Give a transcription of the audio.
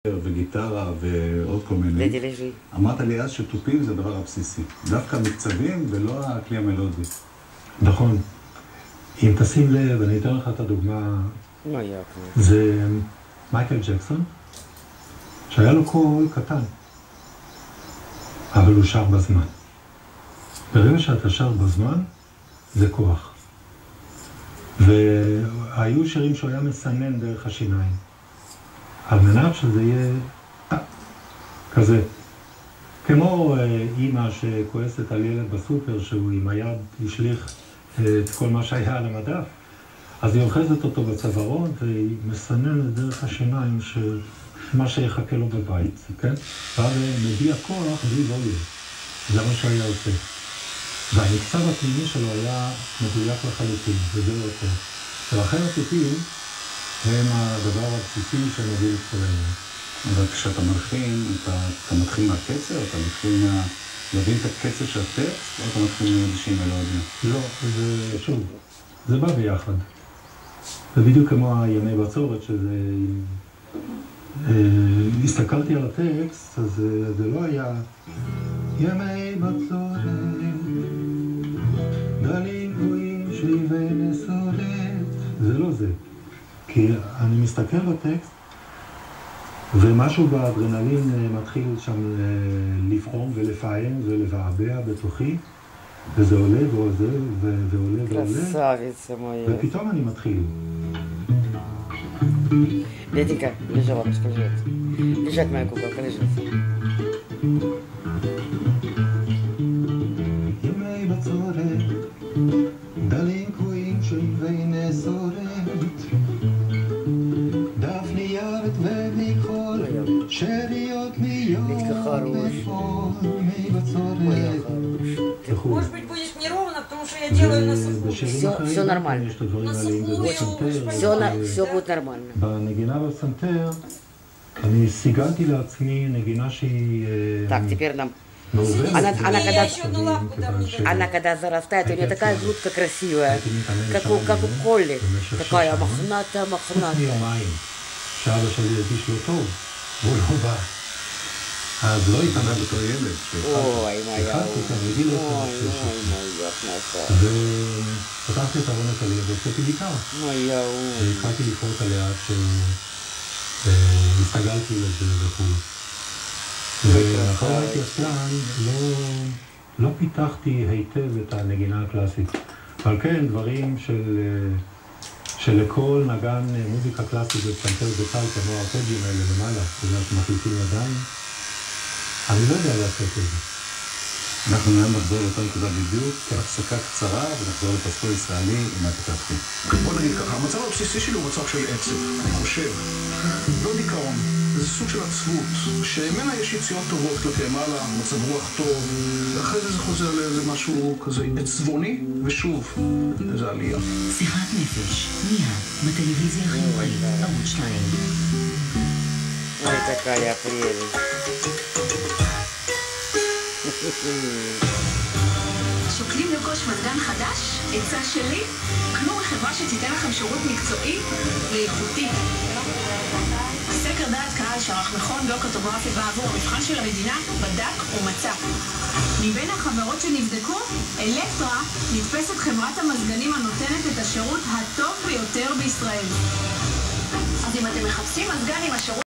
וגיטרה ועוד כל מיני. אמרת לי אז שטופים זה הדבר הבסיסי. דווקא מקצבים ולא הכלי המלודי. נכון. אם תשים לב, אני אתן לך את הדוגמה, זה מייקל ג'קסון, שהיה לו קול קטן, אבל הוא שר בזמן. ברגע שאתה שר בזמן, זה כוח. והיו שירים שהוא היה מסנן דרך השיניים. על מנת שזה יהיה כזה. כמו אימא שכועסת על ילד בסופר, שהוא עם היד השליך את כל מה שהיה על המדף, אז היא אוחזת אותו בצווארון והיא מסננת דרך השיניים מה שיחכה לו בבית, כן? ואז מביע כוח בלי ווליום. זה מה שהיה עושה. והמקצב הפנימי שלו היה מדויק לחלוטין, וזה לא יותר. ולכן הטופים הם הדבר הבסיסי שמוביל את כל העניין. אבל כשאתה מלחין, אתה מתחיל מהקצב, אתה מתחיל להבין את הקצב של הטקסט, או אתה מתחיל מאיזושהי מלודיה? לא, זה שוב, זה בא ביחד. זה בדיוק כמו הימי בצורת, שזה... הסתכלתי על הטקסט, אז זה לא היה ימי בצורת, גלים גבוהים שליבי נסורת. זה לא זה. כי אני מסתכל בטקסט, ומשהו באדרנלין מתחיל שם לפעום ולפעם ולבעבע בתוכי, וזה עולה ועוזר ועולה ועולה, ופתאום אני מתחיל. Дяденька, лежа, бабушка, лежать. Лежать, моя куколка, лежать. ימי בצורת, דלים קבועים שליבי נסורת, דף נייר ומכחול, שאריות מיום וחול, ימי בצורת. Может быть, будет неровно, потому что я делаю на сухую. Все нормально. Все будет нормально. בנגינה בפסנתר, אני סיגלתי לעצמי נגינה שהיא... Так, теперь нам... Она когда зарастает, у нее такая грудка красивая, как у Колли, такая мохнатая. שאבא שלי הרגיש לא טוב, הוא לא בא. אז לא התאמן בתור ילד. אוי, מה היה ופתחתי את ארונת עליה והוצאתי גיטרה. והתחלתי לפרוט עליה שהסתגלתי לזה וכו'. ואחרי הייתי עצלן, לא פיתחתי היטב את הנגינה הקלאסית. אבל כן, דברים שלכל נגן מוזיקה קלאסית ופסנתר וקל, כמו הארג'ים האלה למעלה, שזה מחליטים ידיים, אני לא יודע לעשות את זה. אנחנו נעים לחזור לאותה נקודה בדיוק, הפסקה קצרה, ונחזור לפסקול ישראלי עם הפתחתי. בוא נגיד ככה, המצב הבסיסי שלי הוא מצב של עצב, אני חושב. לא דיכאון, זה סוג של עצבות, שממנה יש יציאות טובות כלפי מעלה, מצב רוח טוב, ואחרי זה חוזר לאיזה משהו כזה עצבוני, ושוב, איזו עלייה. שיחת נפש, מיד, בטלוויזיה החינוכית, ערוץ 2. Ой, какая прелесть. שוקלים לרכוש מזגן חדש? עצה שלי? קנו מחברה שתיתן לכם שירות מקצועי ואיכותי. סקר דעת קהל שערך מכון ביוקרטוגרפי בעבור המבחן של המדינה בדק ומצא. מבין החברות שנבדקו, אלקטרה נתפסת חברת המזגנים הנותנת את השירות הטוב ביותר בישראל. אז אם אתם מחפשים מזגן עם השירות